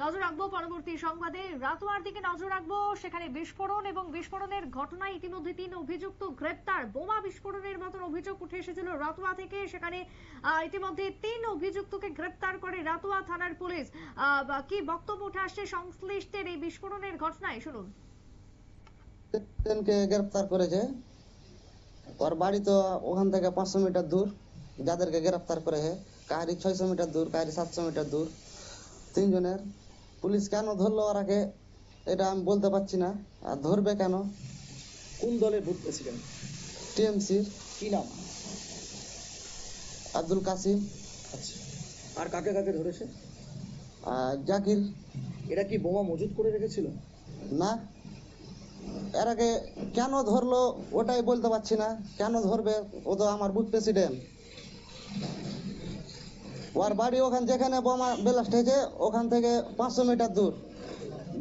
নজর রাখবো পরবর্তী সংবাদে। রাতোয়ার দিকে নজর রাখবো, সেখানে বিস্ফোরণ এবং বিস্ফোরণের ঘটনায় ইতিমধ্যে 3 অভিযুক্ত গ্রেপ্তার। বোমা বিস্ফোরণের মতন অভিযোগ উঠে এসেছিল রাতোয়া থেকে, সেখানে ইতিমধ্যে 3 অভিযুক্তকে গ্রেপ্তার করে রাতোয়া থানার পুলিশ। কি বক্তব্য উঠে আসছে সংশ্লিষ্টের এই বিস্ফোরণের ঘটনায়, শুনুন। গ্রেপ্তার করেছে, ওর বাড়ি তো ওখান থেকে 500 মিটার দূর। যাদেরকে গ্রেপ্তার করেছে কাহারি 600 মিটার দূর, কাহারি 700 মিটার দূর। 3 জনের। পুলিশ কেন ধরলো ওরাকে এটা আমি বলতে পারছি না। আর ধরবে কেন? কোন দলের বুথ প্রেসিডেন্ট? টিএমসি। কি নাম? আব্দুল কাসিম। আচ্ছা, আর কাকে কাকে ধরেছে? জাকির। এরা কি বোমা মজুত করে রেখেছিল? না, এরাকে কেন ধরলো ওটাই বলতে পারছি না। কেন ধরবে? ও তো আমার বুথ প্রেসিডেন্ট। ওর বাড়ি ওখান যেখানে বোমা ব্লাস্ট হয়েছে ওখান থেকে 500 মিটার দূর।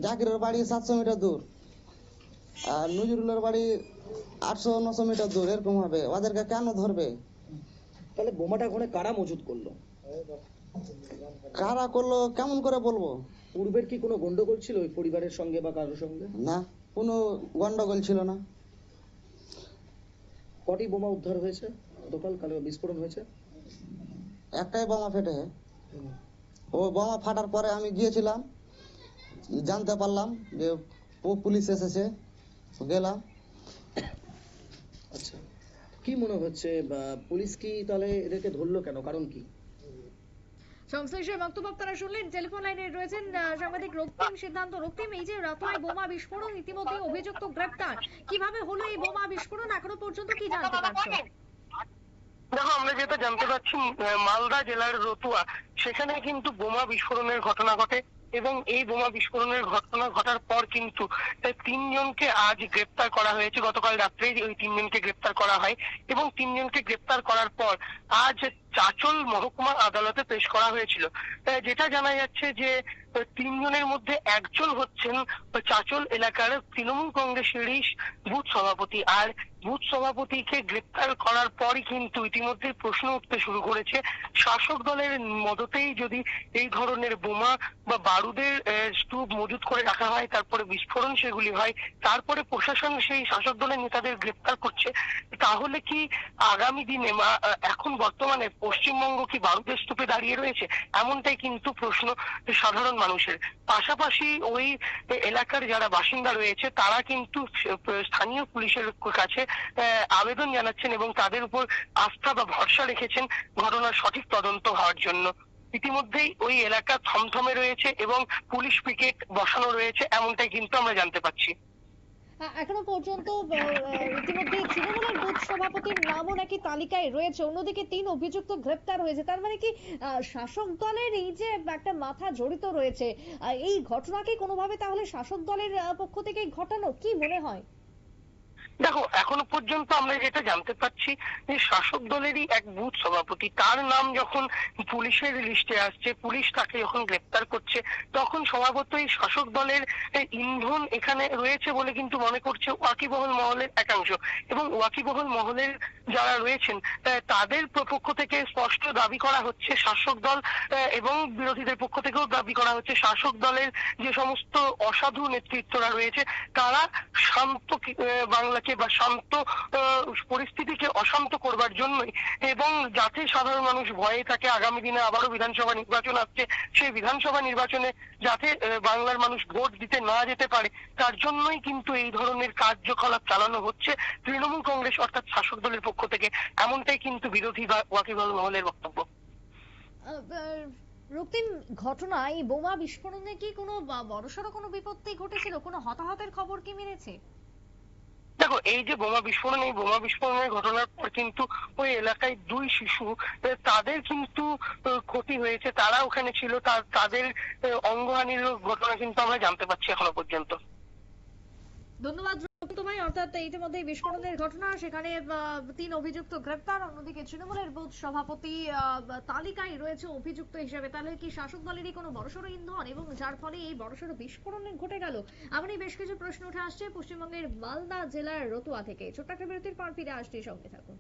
জাকিরের বাড়ি 700 মিটার দূর, আর নজরুলের বাড়ি 800-900 মিটার দূর। এরকম হবে, ওদেরকে কেন ধরবে? তাহলে বোমাটা ওখানে কারা মজুত করলো? কারা করলো কেমন করে বলবো? পূর্বের কি কোনো গন্ডগোল ছিল ওই পরিবারের সঙ্গে বা কারোর সঙ্গে? না, কোনো গন্ডগোল ছিল না। কটি বোমা উদ্ধার হয়েছে গতকাল? কাল বিস্ফোরণ হয়েছে একটাই বোমা ফেটেছে। ও বোমা ফাটার পরে আমি গিয়েছিলাম, জানতে পারলাম যে পুলিশ এসেছে, গেলাম। আচ্ছা, কি মনে হচ্ছে পুলিশ কি তাহলে এদেরকে ধরলো কেন? কারণ কি? সংশ্লিষ্টের বক্তব্য আপনারা শুনলেন। টেলিফোন লাইনে রয়েছেন সাংবাদিক রক্তিম সিদ্ধান্ত। রক্তিম, এই যে রাতোয়ায় বোমা বিস্ফোরণ, ইতিমধ্যে অভিযুক্ত গ্রেপ্তার, কিভাবে হলো এই বোমা বিস্ফোরণ, এখনো পর্যন্ত কি জানতে পারছো? দেখো, আমরা যেটা জানতে পারছি, মালদা জেলার রতুয়া, সেখানে কিন্তু বোমা বিস্ফোরণের ঘটনা ঘটে এবং এই বোমা বিস্ফোরণের ঘটনা ঘটার পর কিন্তু 3 জনকে আজ গ্রেপ্তার করা হয়েছে। গতকাল রাত্রে ওই 3 জনকে গ্রেপ্তার করা হয় এবং 3 জনকে গ্রেপ্তার করার পর আজ চাঁচল মহকুমা আদালতে পেশ করা হয়েছিল। যেটা জানা যাচ্ছে যে 3 জনের মধ্যে একজন হচ্ছেন চাঁচল এলাকার তৃণমূল কংগ্রেসেরই বুথ সভাপতি। আর বুথ সভাপতিকে গ্রেপ্তার করার পরই কিন্তু ইতিমধ্যে প্রশ্ন উঠতে শুরু করেছে, শাসক দলের মদতেই যদি এই ধরনের বোমা বা বারুদের স্তূপ মজুত করে রাখা হয়, তারপরে বিস্ফোরণ সেগুলি হয়, তারপরে প্রশাসন সেই শাসক দলের নেতাদের গ্রেপ্তার করছে, তাহলে কি আগামী দিনে এখন বর্তমানে পশ্চিমবঙ্গ কি বারুদের স্তূপে দাঁড়িয়ে রয়েছে? এমনটাই কিন্তু প্রশ্ন সাধারণ মানুষের। পাশাপাশি ওই এলাকার যারা বাসিন্দা রয়েছে তারা কিন্তু স্থানীয় পুলিশের কাছে আবেদন জানাচ্ছেন এবং তাদের উপর আস্থা বা ভরসা রেখেছেন ঘটনার সঠিক তদন্ত হওয়ার জন্য। ইতিমধ্যেই ওই এলাকা থমথমে রয়েছে এবং পুলিশ পিকেট বসানো রয়েছে, এমনটাই কিন্তু আমরা জানতে পাচ্ছি। এখনো পর্যন্ত ইতিমধ্যে তৃণমূলের বুথ সভাপতির নামও নাকি তালিকায় রয়েছে, অন্যদিকে 3 অভিযুক্ত গ্রেপ্তার হয়েছে। তার মানে কি শাসক দলের এই যে একটা মাথা জড়িত রয়েছে, এই ঘটনাকে কোনোভাবে তাহলে শাসক দলের পক্ষ থেকে ঘটানো, কি মনে হয়? দেখো, এখনো পর্যন্ত আমরা যেটা জানতে পারছি যে শাসক দলেরই এক বুথ সভাপতি, তার নাম যখন পুলিশের লিস্টে আসছে, পুলিশ তাকে যখন গ্রেপ্তার করছে, তখন স্বভাবতই শাসক দলের ইন্ধন এখানে রয়েছে বলে কিন্তু মনে করছে ওয়াকিবহল মহলের একাংশ। এবং ওয়াকিবহল মহলের যারা রয়েছেন তাদের পক্ষ থেকে স্পষ্ট দাবি করা হচ্ছে, শাসক দল এবং বিরোধীদের পক্ষ থেকেও দাবি করা হচ্ছে, শাসক দলের যে সমস্ত অসাধু নেতৃত্বরা রয়েছে তারা শান্ত বাংলাকে বা শান্ত পরিস্থিতিকে অশান্ত করবার জন্যই, এবং যাতে সাধারণ মানুষ ভয়ে থাকে আগামী দিনে আবারও বিধানসভা নির্বাচন আসছে, সেই বিধানসভা নির্বাচনে যাতে বাংলার মানুষ ভোট দিতে না যেতে পারে, তার জন্যই কিন্তু এই ধরনের কার্যকলাপ চালানো হচ্ছে তৃণমূল কংগ্রেস অর্থাৎ শাসক দলের পক্ষ থেকে। এমনটাই কিন্তু বিরোধী বা ওয়াকিবহল মহলের বক্তব্য। রক্তিম, ঘটনায় বোমা বিস্ফোরণে কি কোনো বড়সড় কোনো বিপত্তি ঘটেছিল? কোনো হতাহতের খবর কি মিলেছে? দেখো, এই যে বোমা বিস্ফোরণ, এই বোমা বিস্ফোরণের ঘটনার পর কিন্তু ওই এলাকায় 2 শিশু, তাদের কিন্তু ক্ষতি হয়েছে। তারা ওখানে ছিল, তাদের অঙ্গহানির ঘটনা কিন্তু আমরা জানতে পারছি এখনো পর্যন্ত। ধন্যবাদ তোমায়। অর্থাৎ ইতিমধ্যে বিস্ফোরণের ঘটনা, সেখানে 3 অভিযুক্ত গ্রেপ্তার, অন্যদিকে তৃণমূলের বুথ সভাপতি তালিকায় রয়েছে অভিযুক্ত হিসেবে। তাহলে কি শাসক দলেরই কোনো বড়সড় ইন্ধন, এবং যার ফলে এই বড়সড় বিস্ফোরণ ঘটে গেল? এমনই বেশ কিছু প্রশ্ন উঠে আসছে পশ্চিমবঙ্গের মালদা জেলার রতুয়া থেকে। ছোট্ট একটা বিরতির পর ফিরে আসছি, সঙ্গে থাকুন।